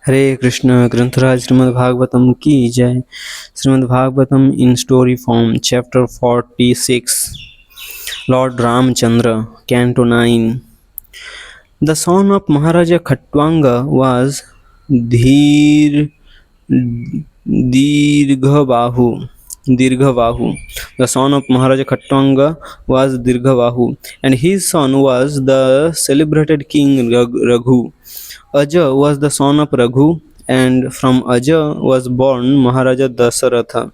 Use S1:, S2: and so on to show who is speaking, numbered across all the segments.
S1: Hare Krishna, Grantaraj Srimad Bhagavatam ki jai. Srimad Bhagavatam in story form, chapter 46. Lord Ramchandra, Canto 9. The son of Maharaja Khatwanga was Dhir Dirghabahu. Dirghabahu. The son of Maharaja Khatwanga was Dirghabahu, and his son was the celebrated king Raghu. Aja was the son of Raghu, and from Aja was born Maharaja Dasaratha.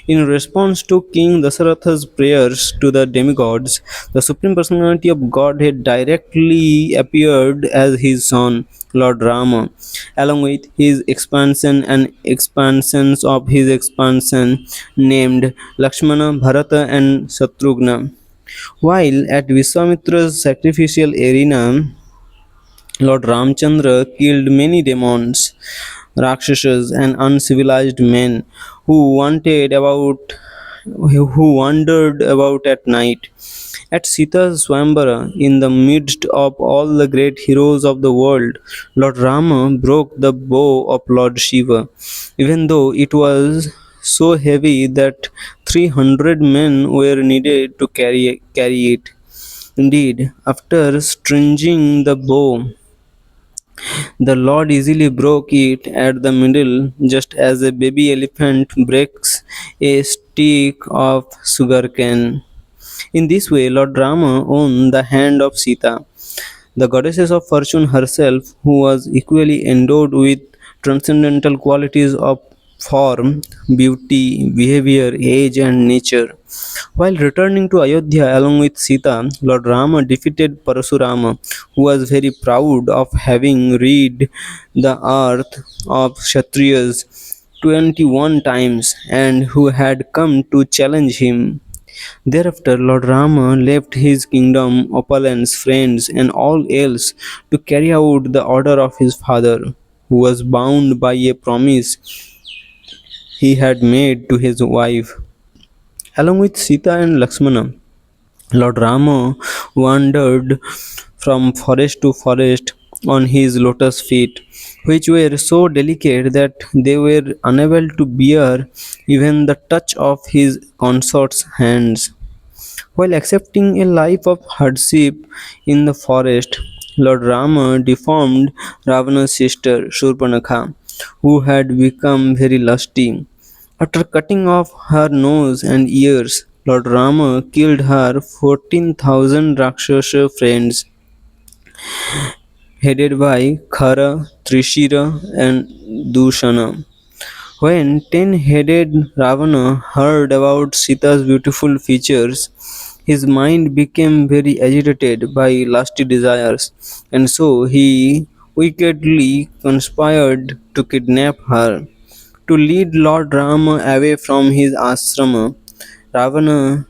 S1: In response to King Dasaratha's prayers to the demigods, the Supreme Personality of Godhead directly appeared as his son, Lord Rama, along with his expansion and expansions of his expansion named Lakshmana, Bharata, and Satrughna. While at Vishwamitra's sacrificial arena, Lord Ramchandra killed many demons, Rakshasas, and uncivilized men who who wandered about at night. At Sita's Swambara, in the midst of all the great heroes of the world, Lord Rama broke the bow of Lord Shiva, even though it was so heavy that 300 men were needed to carry it. Indeed, after stringing the bow, the Lord easily broke it at the middle, just as a baby elephant breaks a stick of sugarcane. In this way, Lord Rama owned the hand of Sita, the goddess of fortune herself, who was equally endowed with transcendental qualities of form, beauty, behavior, age, and nature. While returning to Ayodhya along with Sita, Lord Rama defeated Parasurama, who was very proud of having rid the earth of Kshatriyas 21 times and who had come to challenge him. Thereafter, Lord Rama left his kingdom, opulence, friends, and all else to carry out the order of his father, who was bound by a promise he had made to his wife. Along with Sita and Lakshmana, Lord Rama wandered from forest to forest on his lotus feet, which were so delicate that they were unable to bear even the touch of his consort's hands. While accepting a life of hardship in the forest, Lord Rama deformed Ravana's sister Shurpanakha, who had become very lusty. After cutting off her nose and ears, Lord Rama killed her 14,000 Rakshasa friends, headed by Khara, Trishira, and Dushana. When ten-headed Ravana heard about Sita's beautiful features, his mind became very agitated by lusty desires, and so he wickedly conspired to kidnap her. To lead Lord Rama away from his ashrama, Ravana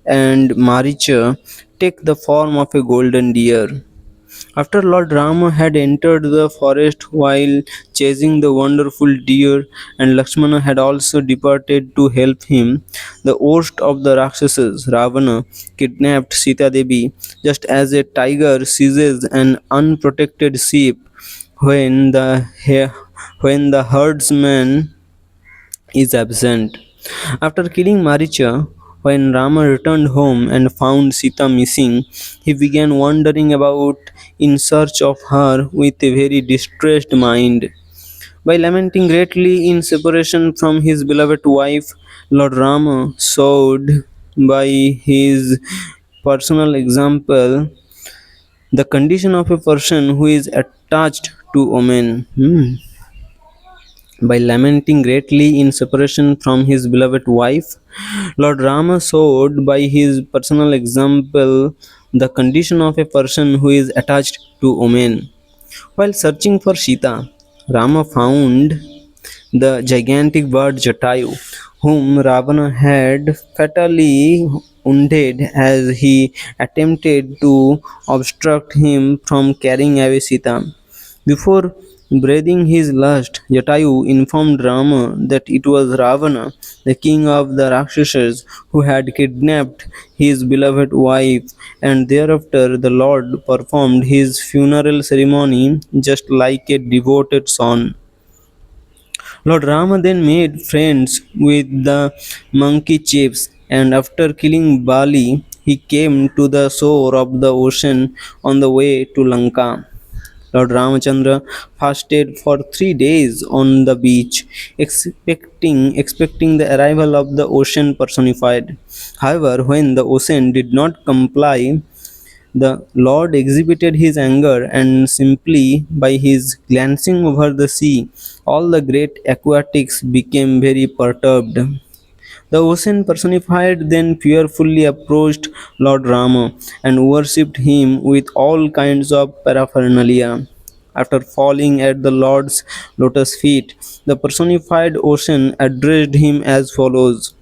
S1: and Maricha take the form of a golden deer. After Lord Rama had entered the forest while chasing the wonderful deer, and Lakshmana had also departed to help him, the worst of the Rakshasas, Ravana, kidnapped Sita Devi just as a tiger seizes an unprotected sheep when when the herdsman is absent. After killing Maricha, when Rama returned home and found Sita missing, he began wandering about in search of her with a very distressed mind. By lamenting greatly in separation from his beloved wife, Lord Rama showed by his personal example the condition of a person who is attached to women. By lamenting greatly in separation from his beloved wife, Lord Rama showed by his personal example the condition of a person who is attached to women. While searching for Sita, Rama found the gigantic bird Jatayu, whom Ravana had fatally wounded as he attempted to obstruct him from carrying away Sita. Before breathing his lust, Jatayu informed Rama that it was Ravana, the king of the Rakshasas, who had kidnapped his beloved wife, and thereafter the Lord performed his funeral ceremony just like a devoted son. Lord Rama then made friends with the monkey chiefs, and after killing Bali, he came to the shore of the ocean on the way to Lanka. Lord Ramachandra fasted for 3 days on the beach, expecting the arrival of the ocean personified. However, when the ocean did not comply, the Lord exhibited his anger, and simply by his glancing over the sea, all the great aquatics became very perturbed. The ocean personified then fearfully approached Lord Rama and worshipped him with all kinds of paraphernalia. After falling at the Lord's lotus feet, the personified ocean addressed him as follows: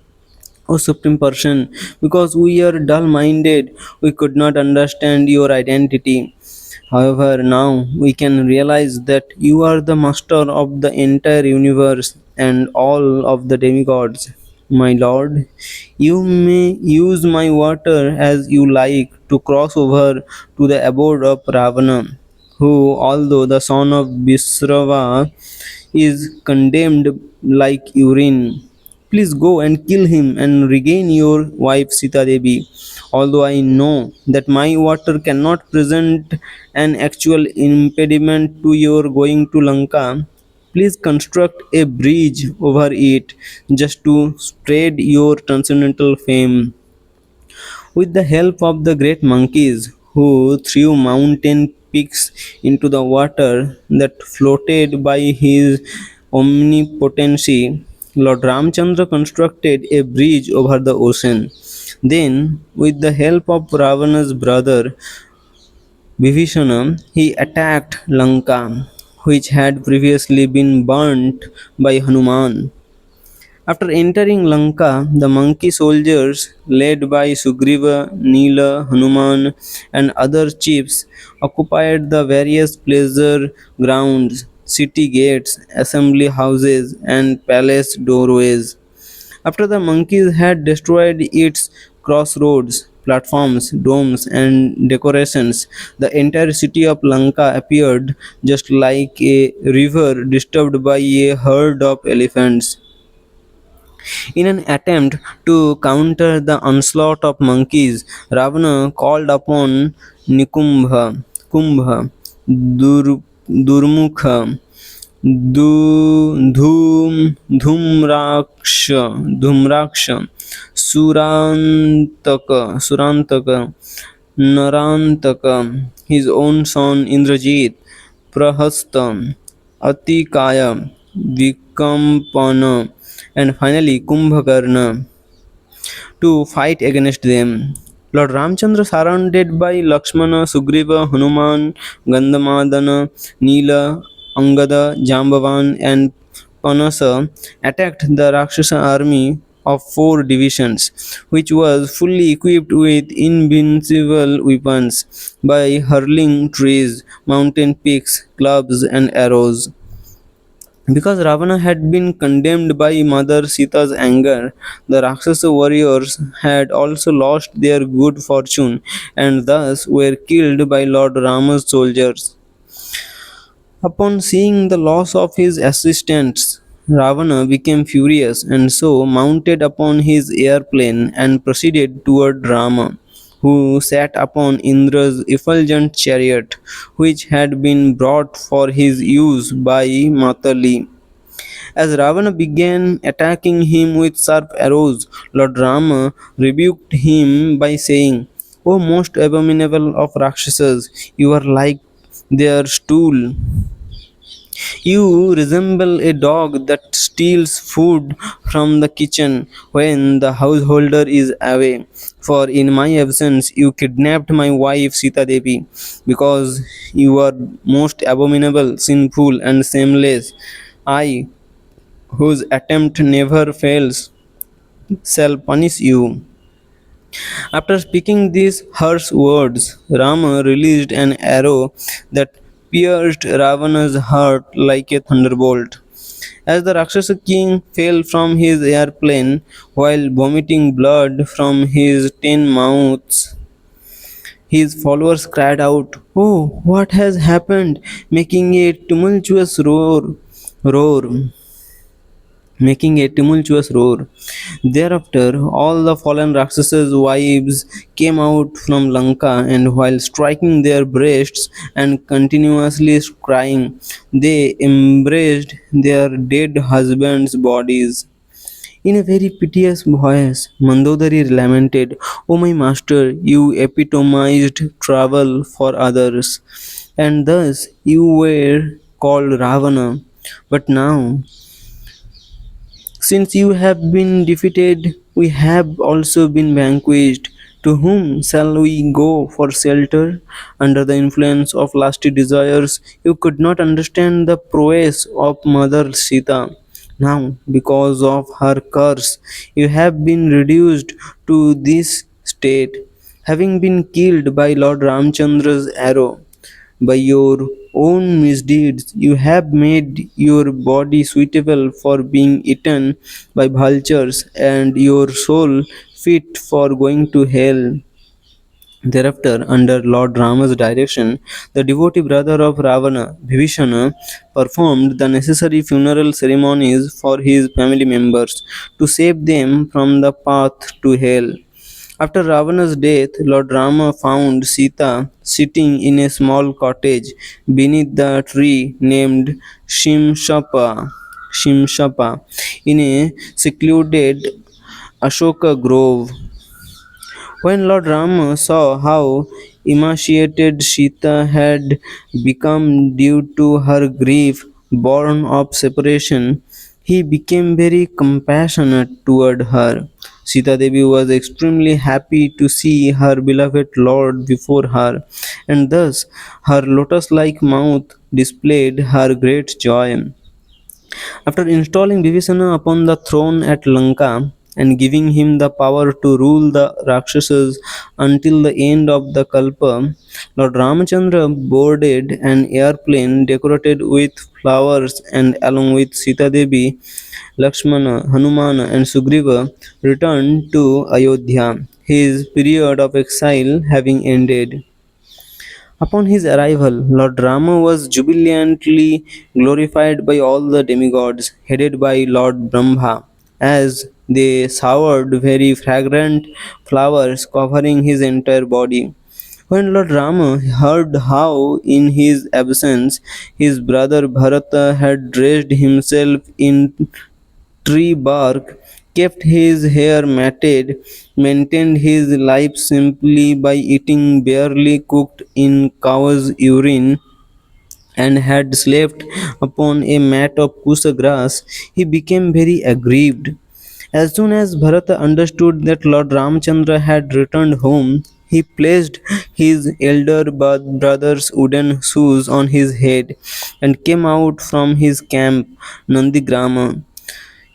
S1: O Supreme Person, because we are dull minded, we could not understand your identity. However, now we can realize that you are the master of the entire universe and all of the demigods. My lord, you may use my water as you like to cross over to the abode of Ravana, who, although the son of Bisrava, is condemned like urine. Please go and kill him and regain your wife Sita Devi. Although I know that my water cannot present an actual impediment to your going to Lanka, please construct a bridge over it just to spread your transcendental fame. With the help of the great monkeys who threw mountain peaks into the water that floated by his omnipotency, Lord Ramchandra constructed a bridge over the ocean. Then, with the help of Ravana's brother Vibhishana, he attacked Lanka, which had previously been burnt by Hanuman. After entering Lanka, the monkey soldiers, led by Sugriva, Nila, Hanuman, and other chiefs, occupied the various pleasure grounds, city gates, assembly houses, and palace doorways. After the monkeys had destroyed its crossroads, platforms, domes, and decorations, the entire city of Lanka appeared just like a river disturbed by a herd of elephants. In an attempt to counter the onslaught of monkeys, Ravana called upon Nikumbha, Kumbha, Durmukha, Dhumraksha, Surantaka, Narantaka, his own son Indrajit, Prahasta, Atikaya, Vikampana, and finally Kumbhakarna to fight against them. Lord Ramchandra, surrounded by Lakshmana, Sugriva, Hanuman, Gandhamadana, Nila, Angada, Jambavan, and Panasa, attacked the Rakshasa army of 4 divisions, which was fully equipped with invincible weapons by hurling trees, mountain peaks, clubs, and arrows. Because Ravana had been condemned by Mother Sita's anger, the Rakshasa warriors had also lost their good fortune and thus were killed by Lord Rama's soldiers. Upon seeing the loss of his assistants, Ravana became furious and so mounted upon his airplane and proceeded toward Rama, who sat upon Indra's effulgent chariot, which had been brought for his use by Matali. As Ravana began attacking him with sharp arrows, Lord Rama rebuked him by saying, O most abominable of Rakshasas, you are like their stool. You resemble a dog that steals food from the kitchen when the householder is away. For in my absence, you kidnapped my wife Sita Devi, because you are most abominable, sinful, and shameless. I, whose attempt never fails, shall punish you. After speaking these harsh words, Rama released an arrow that pierced Ravana's heart like a thunderbolt. As the Rakshasa king fell from his airplane while vomiting blood from his 10 mouths, his followers cried out, Oh, what has happened? Making a tumultuous roar. making a tumultuous roar. Thereafter, all the fallen Rakshasas' wives came out from Lanka, and while striking their breasts and continuously crying, they embraced their dead husbands' bodies. In a very piteous voice, Mandodari lamented, "O my master, you epitomized travel for others, and thus you were called Ravana. But now, since you have been defeated, we have also been vanquished. To whom shall we go for shelter? Under the influence of lusty desires, you could not understand the prowess of Mother Sita. Now, because of her curse, you have been reduced to this state, having been killed by Lord Ramchandra's arrow. By your own misdeeds, you have made your body suitable for being eaten by vultures and your soul fit for going to hell. Thereafter, under Lord Rama's direction, the devotee brother of Ravana, Vibhishana, performed the necessary funeral ceremonies for his family members to save them from the path to hell. After Ravana's death, Lord Rama found Sita sitting in a small cottage beneath the tree named Shimshapa in a secluded Ashoka grove. When Lord Rama saw how emaciated Sita had become due to her grief born of separation, he became very compassionate toward her. Sita Devi was extremely happy to see her beloved Lord before her, and thus her lotus like mouth displayed her great joy. After installing Vibhisana upon the throne at Lanka and giving him the power to rule the Rakshasas until the end of the Kalpa, Lord Ramachandra boarded an airplane decorated with flowers and along with Sita Devi, Lakshmana, Hanumana and Sugriva returned to Ayodhya, his period of exile having ended. Upon his arrival, Lord Rama was jubilantly glorified by all the demigods, headed by Lord Brahma, as they showered very fragrant flowers covering his entire body. When Lord Rama heard how, in his absence, his brother Bharata had dressed himself in tree bark, kept his hair matted, maintained his life simply by eating barely cooked in cow's urine, and had slept upon a mat of kusa grass, he became very aggrieved. As soon as Bharata understood that Lord Ramchandra had returned home, he placed his elder brother's wooden shoes on his head and came out from his camp, Nandigrama.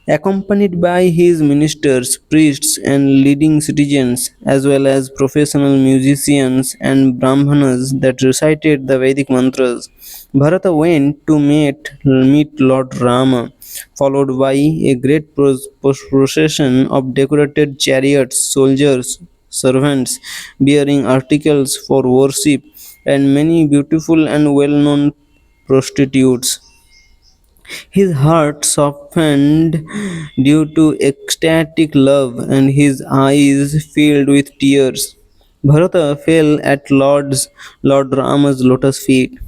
S1: Accompanied by his ministers, priests, and leading citizens, as well as professional musicians and brahmanas that recited the Vedic mantras, Bharata went to meet Lord Rama, followed by a great procession of decorated chariots, soldiers, servants bearing articles for worship, and many beautiful and well known prostitutes. His heart softened due to ecstatic love, and his eyes filled with tears. Bharata fell at Lord Rama's lotus feet.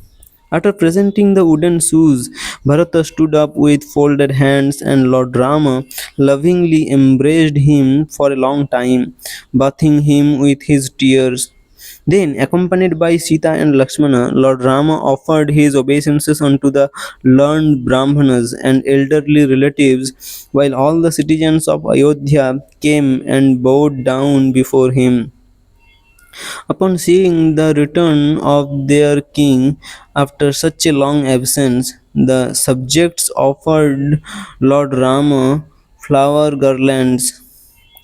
S1: After presenting the wooden shoes, Bharata stood up with folded hands, and Lord Rama lovingly embraced him for a long time, bathing him with his tears. Then, accompanied by Sita and Lakshmana, Lord Rama offered his obeisances unto the learned Brahmanas and elderly relatives, while all the citizens of Ayodhya came and bowed down before him. Upon seeing the return of their king after such a long absence, the subjects offered Lord Rama flower garlands,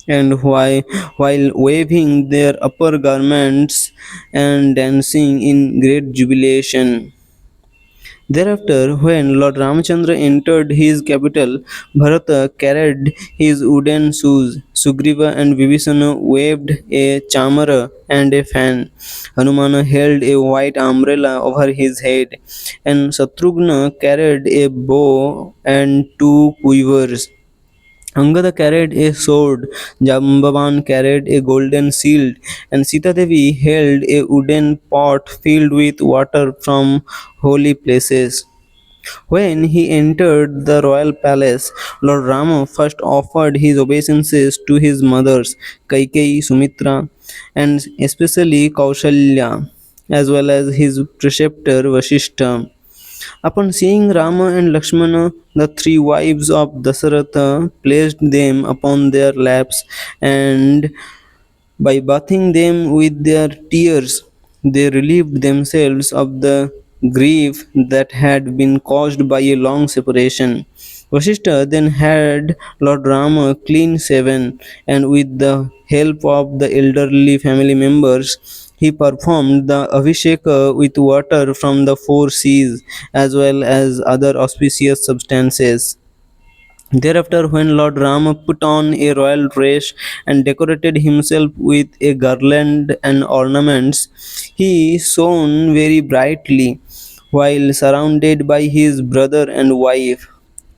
S1: and while waving their upper garments and dancing in great jubilation. Thereafter, when Lord Ramachandra entered his capital, Bharata carried his wooden shoes, Sugriva and Vibhisana waved a chamara and a fan, Hanumana held a white umbrella over his head, and Satrughna carried a bow and two quivers. Angada carried a sword, Jambavan carried a golden shield, and Sita Devi held a wooden pot filled with water from holy places. When he entered the royal palace, Lord Rama first offered his obeisances to his mothers, Kaikeyi, Sumitra, and especially Kaushalya, as well as his preceptor Vashishta. Upon seeing Rama and Lakshmana, the three wives of Dasaratha placed them upon their laps, and by bathing them with their tears, they relieved themselves of the grief that had been caused by a long separation. Vasishtha then had Lord Rama clean shaven, and with the help of the elderly family members, he performed the Abhisheka with water from the four seas as well as other auspicious substances. Thereafter, when Lord Rama put on a royal dress and decorated himself with a garland and ornaments, he shone very brightly while surrounded by his brother and wife.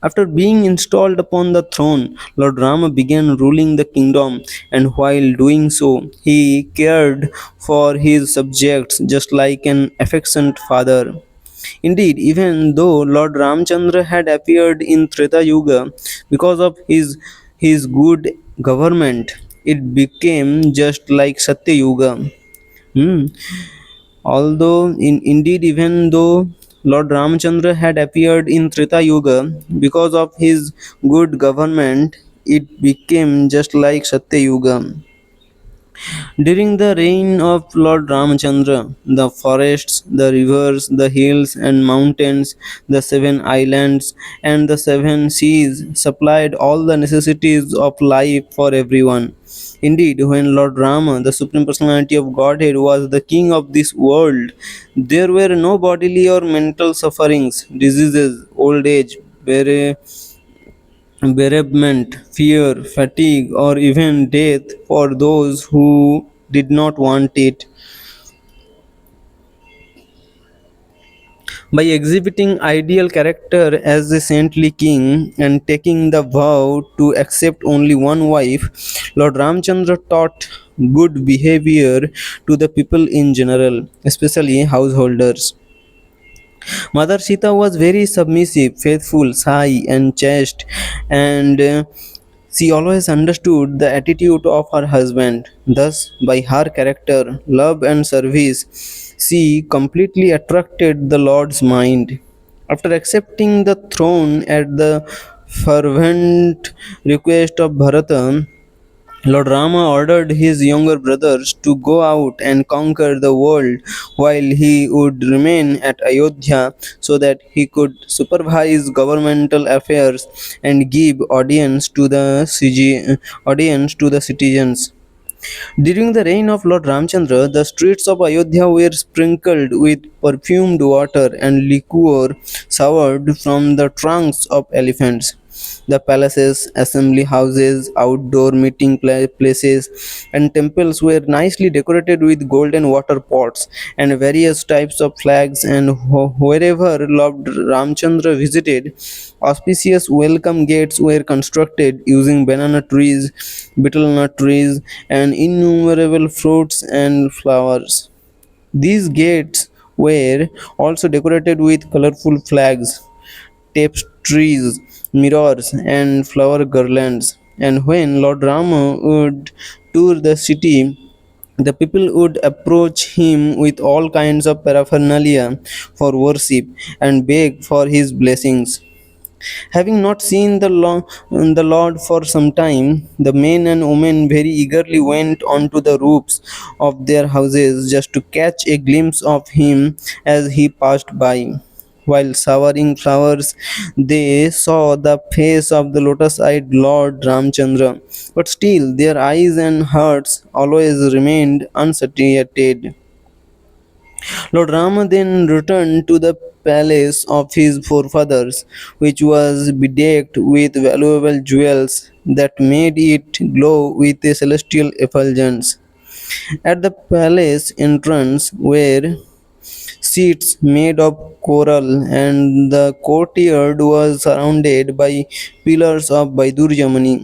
S1: After being installed upon the throne, Lord Rama began ruling the kingdom, and while doing so, he cared for his subjects just like an affectionate father. Indeed, even though Lord Ramchandra had appeared in Treta Yuga, because of his good government, it became just like Satya Yuga. Hmm. Although, indeed, even though Lord Ramchandra had appeared in Treta Yuga, because of his good government, it became just like Satya Yuga. During the reign of Lord Ramchandra, the forests, the rivers, the hills and mountains, the seven islands, and the seven seas supplied all the necessities of life for everyone. Indeed, when Lord Rama, the Supreme Personality of Godhead, was the king of this world, there were no bodily or mental sufferings, diseases, old age, bereavement, fear, fatigue, or even death for those who did not want it. By exhibiting ideal character as a saintly king and taking the vow to accept only one wife, Lord Ramchandra taught good behavior to the people in general, especially householders. Mother Sita was very submissive, faithful, shy, and chaste, and she always understood the attitude of her husband. Thus, by her character, love, and service, she completely attracted the Lord's mind. After accepting the throne at the fervent request of Bharata, Lord Rama ordered his younger brothers to go out and conquer the world while he would remain at Ayodhya so that he could supervise governmental affairs and give audience to the citizens. During the reign of Lord Ramchandra, the streets of Ayodhya were sprinkled with perfumed water and liquor showered from the trunks of elephants. The palaces, assembly houses, outdoor meeting places, and temples were nicely decorated with golden water pots and various types of flags. And wherever Lord Ramchandra visited, auspicious welcome gates were constructed using banana trees, betel nut trees, and innumerable fruits and flowers. These gates were also decorated with colorful flags, tapestries, mirrors, and flower garlands. And when Lord Rama would tour the city, the people would approach him with all kinds of paraphernalia for worship and beg for his blessings. Having not seen the Lord for some time, the men and women very eagerly went onto the roofs of their houses just to catch a glimpse of him as he passed by. While showering flowers, they saw the face of the lotus eyed Lord Ramchandra, but still their eyes and hearts always remained unsatiated. Lord Rama then returned to the palace of his forefathers, which was bedecked with valuable jewels that made it glow with a celestial effulgence. At the palace entrance were seats made of coral, and the courtyard was surrounded by pillars of Baidurjamani.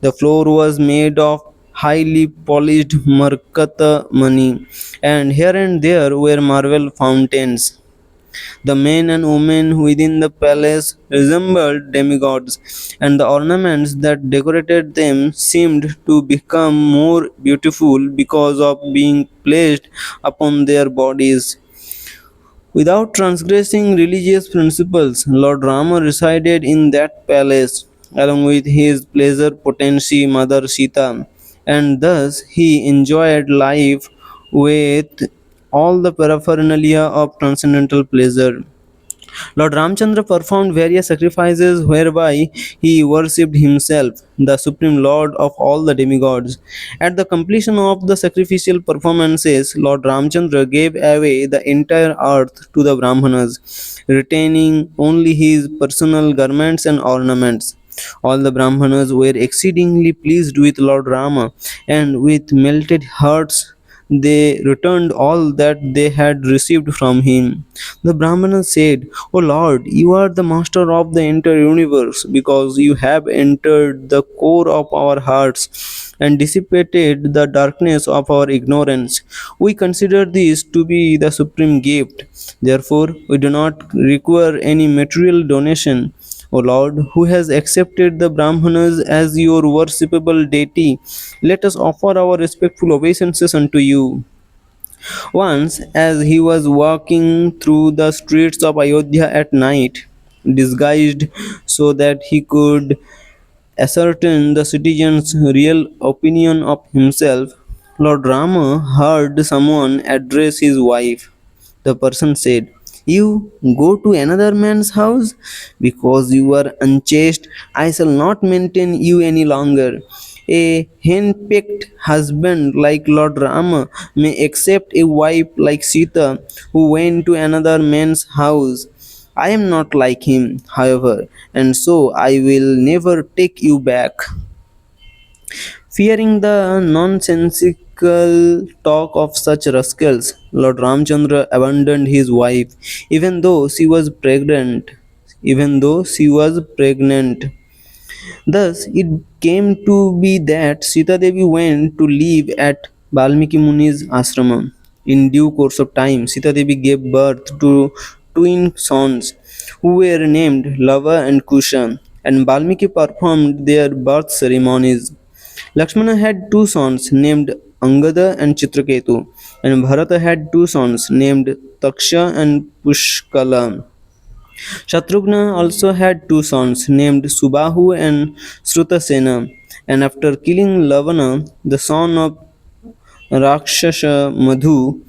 S1: The floor was made of highly polished Markata and here and there were marble fountains. The men and women within the palace resembled demigods, and the ornaments that decorated them seemed to become more beautiful because of being placed upon their bodies. Without transgressing religious principles, Lord Rama resided in that palace along with his pleasure potency mother Sita, and thus he enjoyed life with all the paraphernalia of transcendental pleasure. Lord Ramchandra performed various sacrifices whereby he worshipped himself, the supreme lord of all the demigods. At the completion of the sacrificial performances, Lord Ramchandra gave away the entire earth to the Brahmanas, retaining only his personal garments and ornaments. All the Brahmanas were exceedingly pleased with Lord Rama, and with melted hearts they returned all that they had received from him. The Brahmana said, O Lord, you are the master of the entire universe because you have entered the core of our hearts and dissipated the darkness of our ignorance. We consider this to be the supreme gift. Therefore, we do not require any material donation. O Lord, who has accepted the Brahmanas as your worshipable deity, let us offer our respectful obeisances unto you. Once, as he was walking through the streets of Ayodhya at night, disguised so that he could ascertain the citizens' real opinion of himself, Lord Rama heard someone address his wife. The person said, You go to another man's house? Because you are unchaste, I shall not maintain you any longer. A hen-picked husband like Lord Rama may accept a wife like Sita who went to another man's house. I am not like him, however, and so I will never take you back. Fearing the nonsensical talk of such rascals, Lord Ramchandra abandoned his wife, even though she was pregnant. Even though she was pregnant. Thus, it came to be that Sita Devi went to live at Valmiki Muni's ashrama. In due course of time, Sita Devi gave birth to twin sons who were named Lava and Kusha, and Valmiki performed their birth ceremonies. Lakshmana had two sons named Angada and Chitraketu, and Bharata had two sons named Taksha and Pushkala. Shatrughna also had two sons named Subahu and Srutasena, and after killing Lavana, the son of Rakshasa Madhu,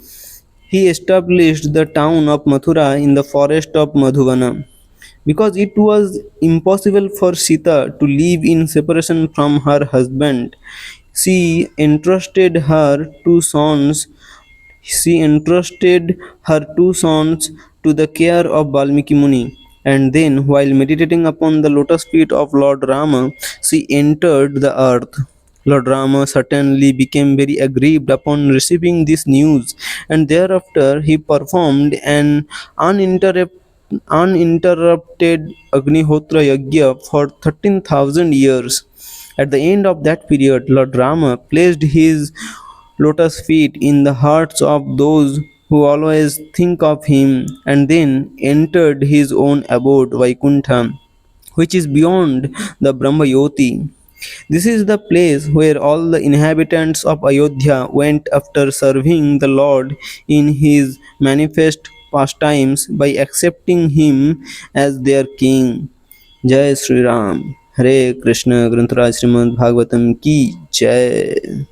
S1: he established the town of Mathura in the forest of Madhuvana. Because it was impossible for Sita to live in separation from her husband, she entrusted her two sons she entrusted her two sons to the care of Valmiki Muni. And then, while meditating upon the lotus feet of Lord Rama, she entered the earth. Lord Rama certainly became very aggrieved upon receiving this news, and thereafter he performed an uninterrupted Agnihotra Yajna for 13,000 years. At the end of that period, Lord Rama placed his lotus feet in the hearts of those who always think of him and then entered his own abode, Vaikuntha, which is beyond the Brahmayoti. This is the place where all the inhabitants of Ayodhya went after serving the Lord in his manifest pastimes by accepting him as their king. जय श्री राम हरे कृष्ण ग्रंथराज श्रीमद् भागवतम की जय